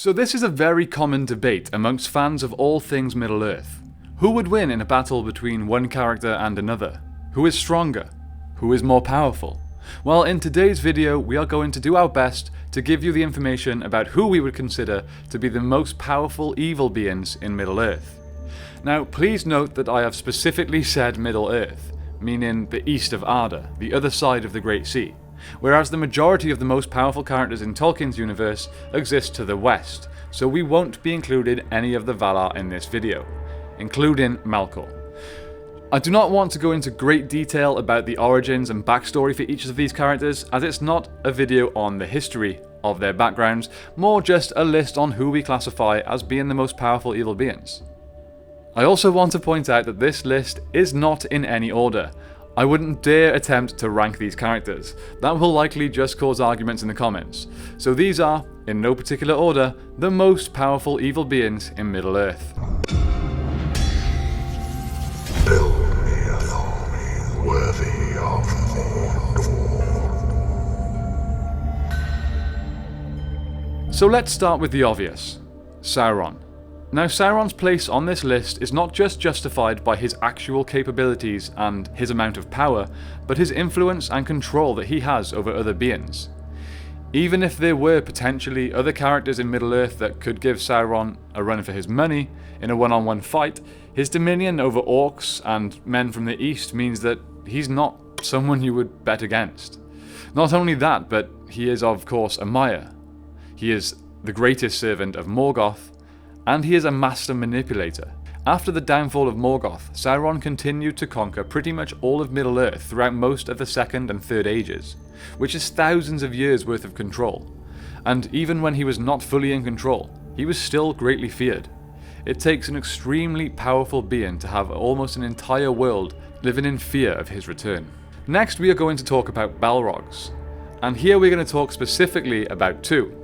So this is a very common debate amongst fans of all things Middle-earth. Who would win in a battle between one character and another? Who is stronger? Who is more powerful? Well, in today's video we are going to do our best to give you the information about who we would consider to be the most powerful evil beings in Middle-earth. Now please note that I have specifically said Middle-earth, meaning the east of Arda, the other side of the Great Sea, whereas the majority of the most powerful characters in Tolkien's universe exist to the west, so we won't be including any of the Valar in this video, including Melkor. I do not want to go into great detail about the origins and backstory for each of these characters, as it's not a video on the history of their backgrounds, more just a list on who we classify as being the most powerful evil beings. I also want to point out that this list is not in any order. I wouldn't dare attempt to rank these characters, that will likely just cause arguments in the comments. So these are, in no particular order, the most powerful evil beings in Middle-earth. Build me an army worthy of Mordor. So let's start with the obvious, Sauron. Now Sauron's place on this list is not just justified by his actual capabilities and his amount of power, but his influence and control that he has over other beings. Even if there were potentially other characters in Middle-earth that could give Sauron a run for his money in a one-on-one fight, his dominion over orcs and men from the east means that he's not someone you would bet against. Not only that, but he is of course a Maiar. He is the greatest servant of Morgoth, and he is a master manipulator. After the downfall of Morgoth, Sauron continued to conquer pretty much all of Middle-earth throughout most of the Second and Third Ages, which is thousands of years worth of control. And even when he was not fully in control, he was still greatly feared. It takes an extremely powerful being to have almost an entire world living in fear of his return. Next we are going to talk about Balrogs, and here we're going to talk specifically about two.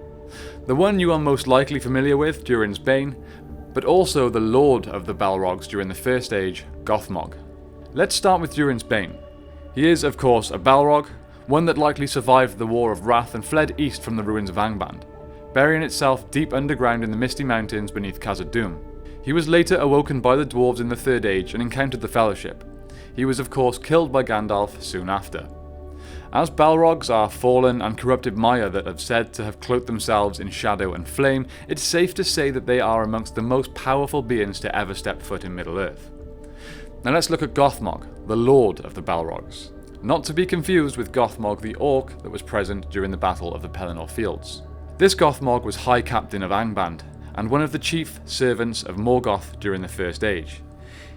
The one you are most likely familiar with, Durin's Bane, but also the Lord of the Balrogs during the First Age, Gothmog. Let's start with Durin's Bane. He is, of course, a Balrog, one that likely survived the War of Wrath and fled east from the ruins of Angband, burying itself deep underground in the Misty Mountains beneath Khazad-dûm. He was later awoken by the dwarves in the Third Age and encountered the Fellowship. He was of course killed by Gandalf soon after. As Balrogs are fallen and corrupted Maiar that have said to have cloaked themselves in shadow and flame, it's safe to say that they are amongst the most powerful beings to ever step foot in Middle-earth. Now let's look at Gothmog, the Lord of the Balrogs. Not to be confused with Gothmog the Orc that was present during the Battle of the Pelennor Fields. This Gothmog was High Captain of Angband, and one of the chief servants of Morgoth during the First Age.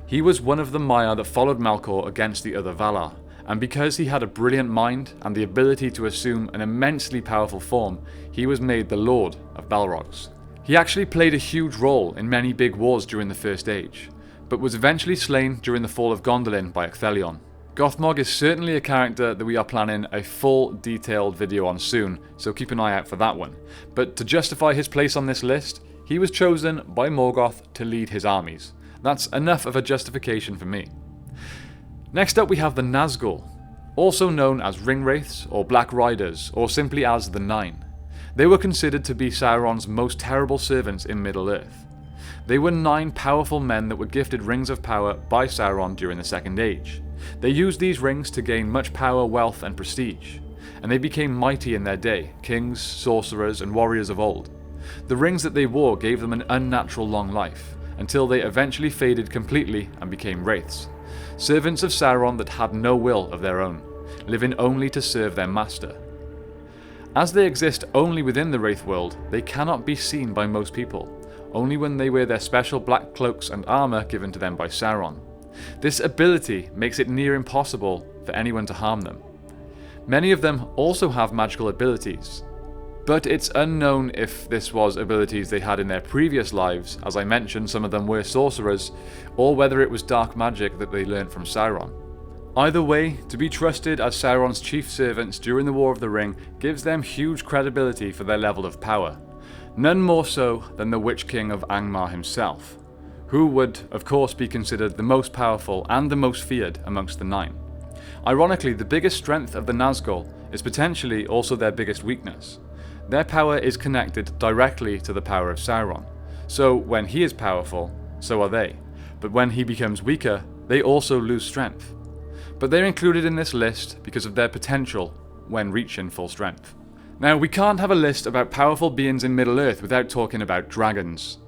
He was one of the Maiar that followed Melkor against the other Valar, and because he had a brilliant mind and the ability to assume an immensely powerful form, he was made the Lord of Balrogs. He actually played a huge role in many big wars during the First Age, but was eventually slain during the fall of Gondolin by Ecthelion. Gothmog is certainly a character that we are planning a full detailed video on soon, so keep an eye out for that one. But to justify his place on this list, he was chosen by Morgoth to lead his armies. That's enough of a justification for me. Next up we have the Nazgul, also known as Ringwraiths or Black Riders, or simply as the Nine. They were considered to be Sauron's most terrible servants in Middle-earth. They were 9 powerful men that were gifted rings of power by Sauron during the Second Age. They used these rings to gain much power, wealth and prestige, and they became mighty in their day, kings, sorcerers and warriors of old. The rings that they wore gave them an unnatural long life, until they eventually faded completely and became wraiths. Servants of Sauron that had no will of their own, living only to serve their master. As they exist only within the Wraith world, they cannot be seen by most people, only when they wear their special black cloaks and armour given to them by Sauron. This ability makes it near impossible for anyone to harm them. Many of them also have magical abilities, but it's unknown if this was abilities they had in their previous lives, as I mentioned some of them were sorcerers, or whether it was dark magic that they learned from Sauron. Either way, to be trusted as Sauron's chief servants during the War of the Ring gives them huge credibility for their level of power. None more so than the Witch King of Angmar himself, who would of course be considered the most powerful and the most feared amongst the 9. Ironically, the biggest strength of the Nazgul is potentially also their biggest weakness. Their power is connected directly to the power of Sauron. So when he is powerful, so are they. But when he becomes weaker, they also lose strength. But they're included in this list because of their potential when reaching full strength. Now, we can't have a list about powerful beings in Middle-earth without talking about dragons.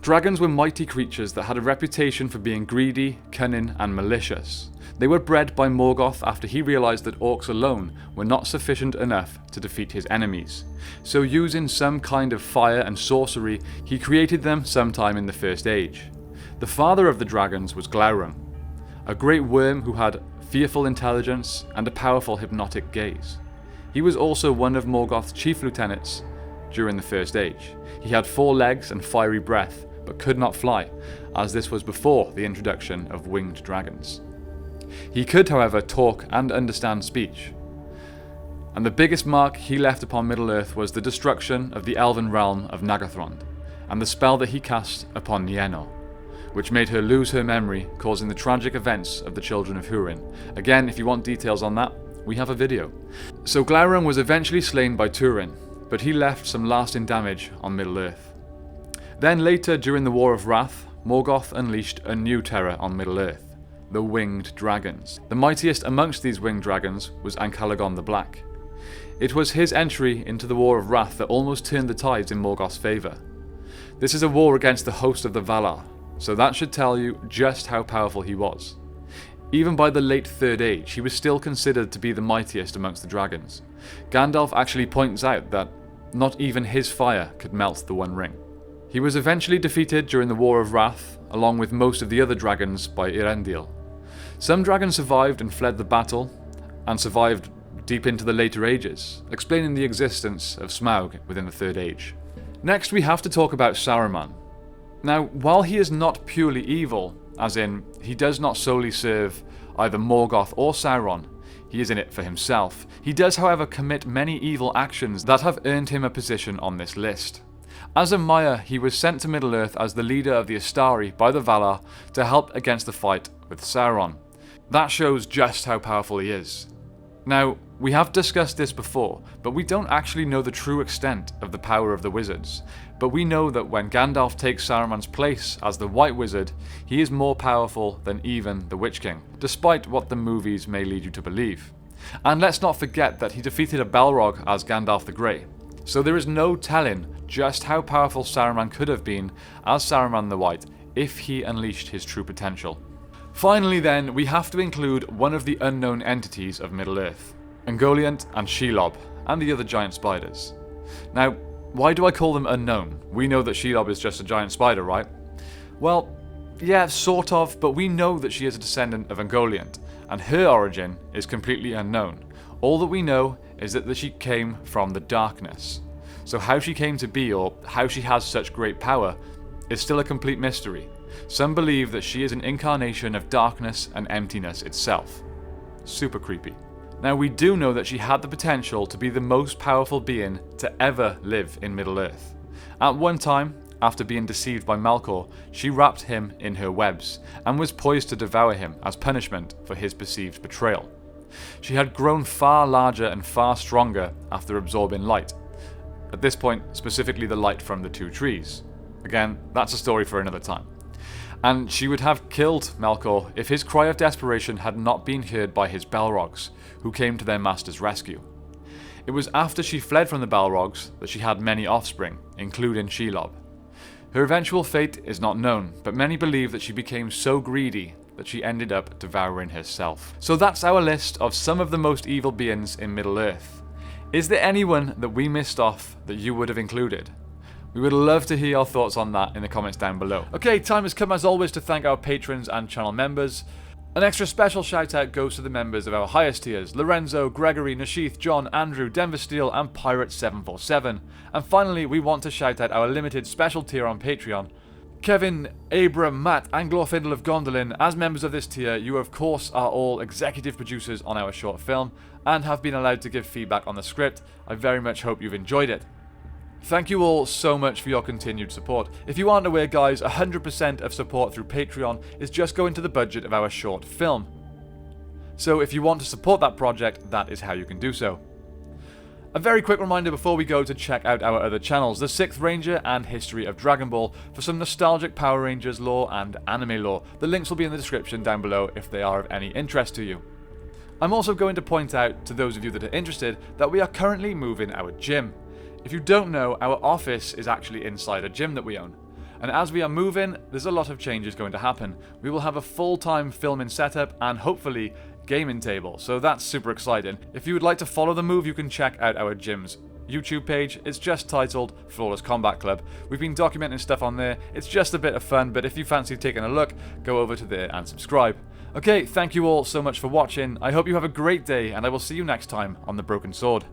Dragons were mighty creatures that had a reputation for being greedy, cunning, and malicious. They were bred by Morgoth after he realised that orcs alone were not sufficient enough to defeat his enemies. So using some kind of fire and sorcery, he created them sometime in the First Age. The father of the dragons was Glaurung, a great worm who had fearful intelligence and a powerful hypnotic gaze. He was also one of Morgoth's chief lieutenants during the First Age. He had 4 legs and fiery breath, but could not fly, as this was before the introduction of winged dragons. He could, however, talk and understand speech. And the biggest mark he left upon Middle-earth was the destruction of the elven realm of Nagathron, and the spell that he cast upon Nienor, which made her lose her memory, causing the tragic events of the Children of Húrin. Again, if you want details on that, we have a video. So Glaurung was eventually slain by Turin, but he left some lasting damage on Middle-earth. Then later, during the War of Wrath, Morgoth unleashed a new terror on Middle-earth, the Winged Dragons. The mightiest amongst these winged dragons was Ancalagon the Black. It was his entry into the War of Wrath that almost turned the tides in Morgoth's favour. This is a war against the host of the Valar, so that should tell you just how powerful he was. Even by the late Third Age, he was still considered to be the mightiest amongst the dragons. Gandalf actually points out that not even his fire could melt the One Ring. He was eventually defeated during the War of Wrath, along with most of the other dragons by Earendil. Some dragons survived and fled the battle, and survived deep into the later ages, explaining the existence of Smaug within the Third Age. Next, we have to talk about Saruman. Now, while he is not purely evil, as in, he does not solely serve either Morgoth or Sauron, he is in it for himself. He does, however, commit many evil actions that have earned him a position on this list. As a Maiar, he was sent to Middle-earth as the leader of the Astari by the Valar to help against the fight with Sauron. That shows just how powerful he is. Now, we have discussed this before, but we don't actually know the true extent of the power of the wizards. But we know that when Gandalf takes Saruman's place as the White Wizard, he is more powerful than even the Witch King, despite what the movies may lead you to believe. And let's not forget that he defeated a Balrog as Gandalf the Grey. So there is no telling just how powerful Saruman could have been as Saruman the White if he unleashed his true potential. Finally then, we have to include one of the unknown entities of Middle-earth, Ungoliant and Shelob, and the other giant spiders. Now, why do I call them unknown? We know that Shelob is just a giant spider, right? Well, yeah, sort of, but we know that she is a descendant of Ungoliant, and her origin is completely unknown. All that we know is that she came from the darkness. So how she came to be, or how she has such great power, is still a complete mystery. Some believe that she is an incarnation of darkness and emptiness itself. Super creepy. Now, we do know that she had the potential to be the most powerful being to ever live in Middle-earth. At one time, after being deceived by Melkor, she wrapped him in her webs, and was poised to devour him as punishment for his perceived betrayal. She had grown far larger and far stronger after absorbing light. At this point, specifically the light from the 2 trees. Again, that's a story for another time. And she would have killed Melkor if his cry of desperation had not been heard by his Balrogs, who came to their master's rescue. It was after she fled from the Balrogs that she had many offspring, including Shelob. Her eventual fate is not known, but many believe that she became so greedy that she ended up devouring herself. So that's our list of some of the most evil beings in Middle-earth. Is there anyone that we missed off that you would have included? We would love to hear your thoughts on that in the comments down below. Okay, time has come as always to thank our patrons and channel members. An extra special shout out goes to the members of our highest tiers: Lorenzo, Gregory, Nashith, John, Andrew, Denver Steel, and Pirate747. And finally, we want to shout out our limited special tier on Patreon: Kevin, Abram, Matt, and Glorfindel of Gondolin. As members of this tier, you of course are all executive producers on our short film, and have been allowed to give feedback on the script. I very much hope you've enjoyed it. Thank you all so much for your continued support. If you aren't aware, guys, 100% of support through Patreon is just going to the budget of our short film. So if you want to support that project, that is how you can do so. A very quick reminder before we go to check out our other channels, the 6th Ranger and History of Dragon Ball, for some nostalgic Power Rangers lore and anime lore. The links will be in the description down below if they are of any interest to you. I'm also going to point out to those of you that are interested that we are currently moving our gym. If you don't know, our office is actually inside a gym that we own. And as we are moving, there's a lot of changes going to happen. We will have a full-time filming setup and hopefully gaming table, so that's super exciting. If you would like to follow the move, you can check out our gym's YouTube page. It's just titled Flawless Combat Club. We've been documenting stuff on there. It's just a bit of fun, but if you fancy taking a look, go over to there and subscribe. Okay, thank you all so much for watching. I hope you have a great day, and I will see you next time on The Broken Sword.